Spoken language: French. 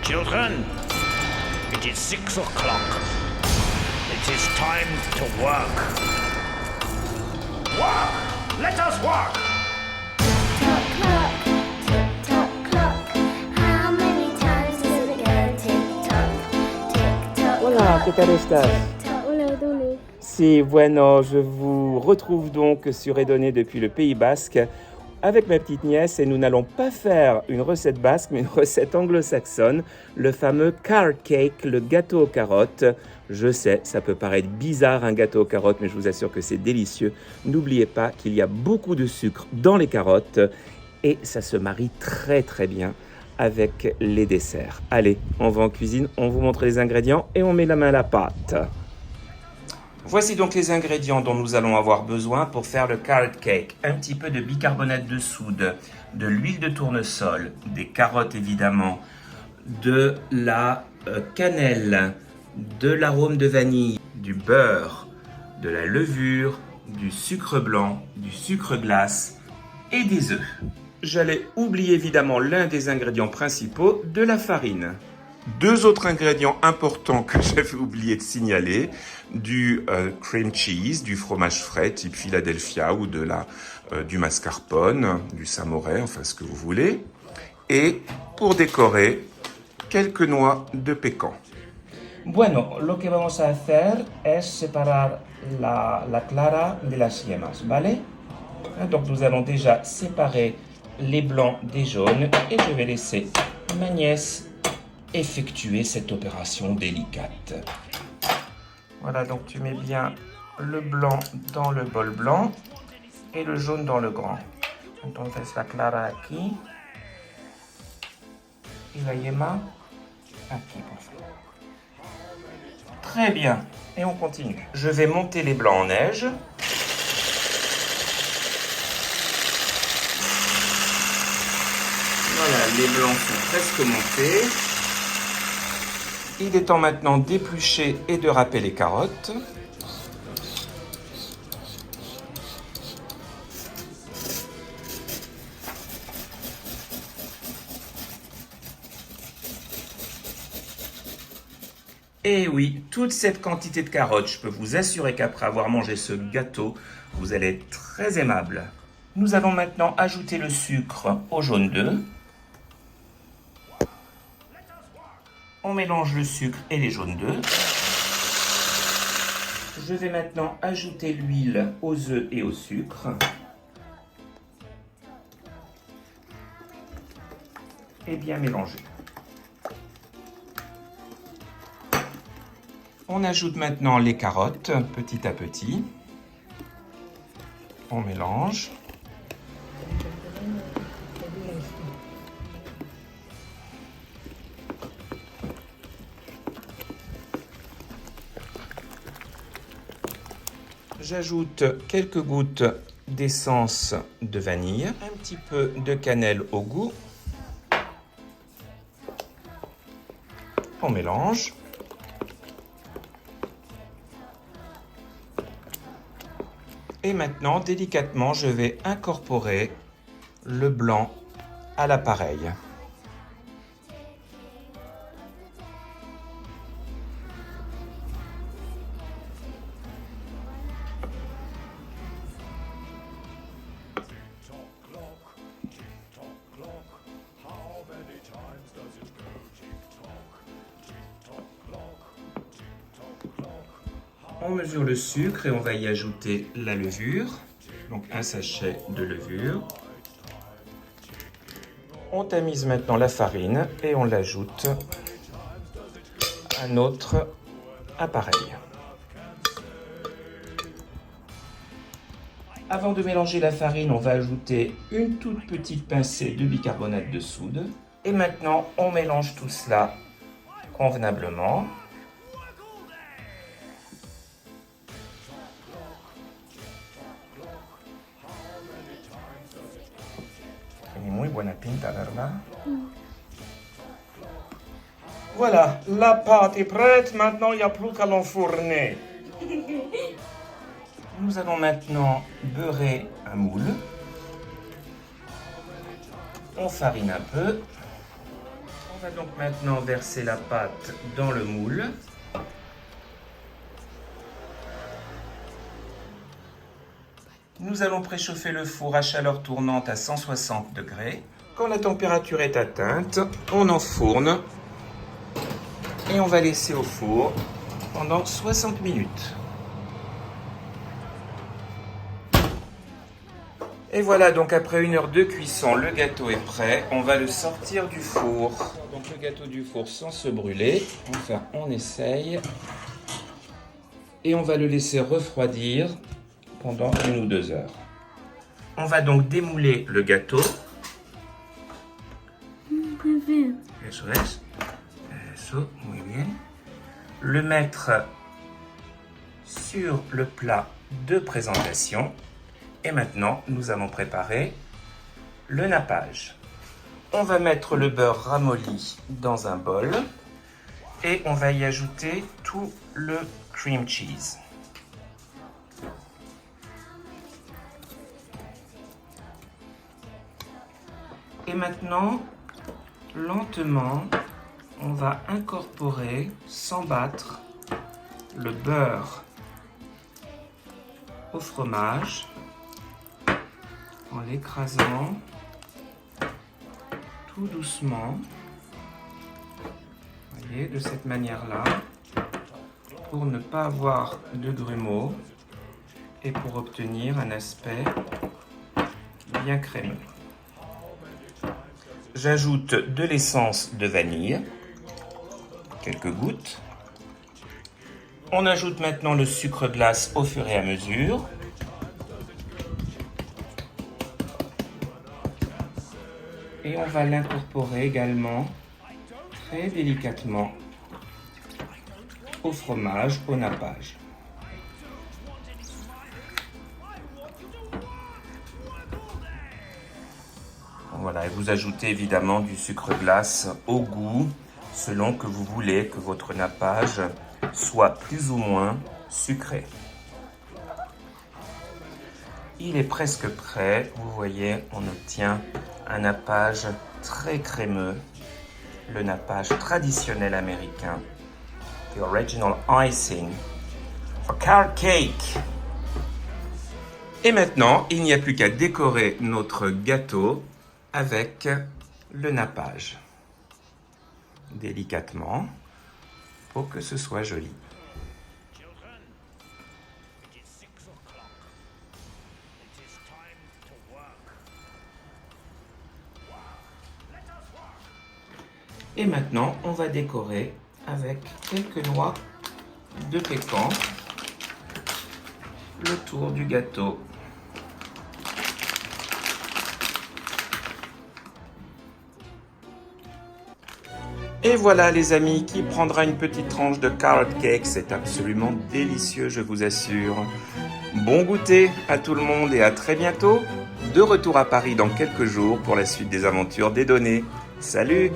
Children, it is 6 o'clock. It is time to work. Work! Let us work! Tick-tock clock, tick-tock clock. How many times does it go? Tick-tock, tick-tock. Hola, ¿qué tal estás? Hola, ¿dónde? Si, bueno, je vous retrouve donc sur Edonné depuis le Pays Basque avec ma petite nièce et nous n'allons pas faire une recette basque mais une recette anglo-saxonne, le fameux carrot cake, le gâteau aux carottes. Je sais, ça peut paraître bizarre un gâteau aux carottes mais je vous assure que c'est délicieux. N'oubliez pas qu'il y a beaucoup de sucre dans les carottes et ça se marie très très bien avec les desserts. Allez, on va en cuisine, on vous montre les ingrédients et on met la main à la pâte. Voici donc les ingrédients dont nous allons avoir besoin pour faire le carrot cake. Un petit peu de bicarbonate de soude, de l'huile de tournesol, des carottes évidemment, de la cannelle, de l'arôme de vanille, du beurre, de la levure, du sucre blanc, du sucre glace et des œufs. J'allais oublier évidemment l'un des ingrédients principaux, de la farine. Deux autres ingrédients importants que j'avais oublié de signaler, du cream cheese, du fromage frais type Philadelphia ou du mascarpone, du samouraï, enfin ce que vous voulez. Et pour décorer, quelques noix de pécan. Bueno, lo que vamos a hacer es separar la clara de las yemas, ¿vale? Donc nous allons déjà séparer les blancs des jaunes et je vais laisser ma nièce effectuer cette opération délicate. Voilà, donc tu mets bien le blanc dans le bol blanc et le jaune dans le grand. Entonces la clara aquí y la yema aquí, por favor. Très bien, et on continue. Je vais monter les blancs en neige. Voilà, les blancs sont presque montés. Il est temps maintenant d'éplucher et de râper les carottes. Et oui, toute cette quantité de carottes, je peux vous assurer qu'après avoir mangé ce gâteau, vous allez être très aimable. Nous allons maintenant ajouter le sucre au jaune d'œuf. On mélange le sucre et les jaunes d'œufs. Je vais maintenant ajouter l'huile aux œufs et au sucre. Et bien mélanger. On ajoute maintenant les carottes petit à petit. On mélange. J'ajoute quelques gouttes d'essence de vanille, un petit peu de cannelle au goût. On mélange. Et maintenant, délicatement, je vais incorporer le blanc à l'appareil. On mesure le sucre et on va y ajouter la levure, donc un sachet de levure. On tamise maintenant la farine et on l'ajoute à notre appareil. Avant de mélanger la farine, on va ajouter une toute petite pincée de bicarbonate de soude. Et maintenant, on mélange tout cela convenablement. Muy buena pinta, ¿verdad? Voilà, la pâte est prête. Maintenant, il n'y a plus qu'à l'enfourner. Nous allons maintenant beurrer un moule. On farine un peu. On va donc maintenant verser la pâte dans le moule. Nous allons préchauffer le four à chaleur tournante à 160 degrés. Quand la température est atteinte, on enfourne et on va laisser au four pendant 60 minutes. Et voilà, donc après 1 heure de cuisson, le gâteau est prêt. On va le sortir du four. Donc le gâteau du four sans se brûler. Enfin, on essaye. Et on va le laisser refroidir pendant 1 ou 2 heures. On va donc démouler le gâteau. Eso es. Eso, muy bien. Le mettre sur le plat de présentation. Et maintenant, nous allons préparer le nappage. On va mettre le beurre ramolli dans un bol et on va y ajouter tout le cream cheese. Et maintenant, lentement, on va incorporer, sans battre, le beurre au fromage en l'écrasant tout doucement. Vous voyez, de cette manière-là, pour ne pas avoir de grumeaux et pour obtenir un aspect bien crémeux. J'ajoute de l'essence de vanille, quelques gouttes. On ajoute maintenant le sucre glace au fur et à mesure. Et on va l'incorporer également très délicatement au fromage, au nappage. Voilà, et vous ajoutez évidemment du sucre glace au goût, selon que vous voulez que votre nappage soit plus ou moins sucré. Il est presque prêt, vous voyez, on obtient un nappage très crémeux, le nappage traditionnel américain, the original icing for carrot cake. Et maintenant, il n'y a plus qu'à décorer notre gâteau avec le nappage, délicatement, pour que ce soit joli. Children, it is 6 o'clock. It is time to work. Et maintenant, on va décorer avec quelques noix de pécan le tour du gâteau. Et voilà les amis, qui prendra une petite tranche de carrot cake, c'est absolument délicieux, je vous assure. Bon goûter à tout le monde et à très bientôt. De retour à Paris dans quelques jours pour la suite des aventures des données. Salut!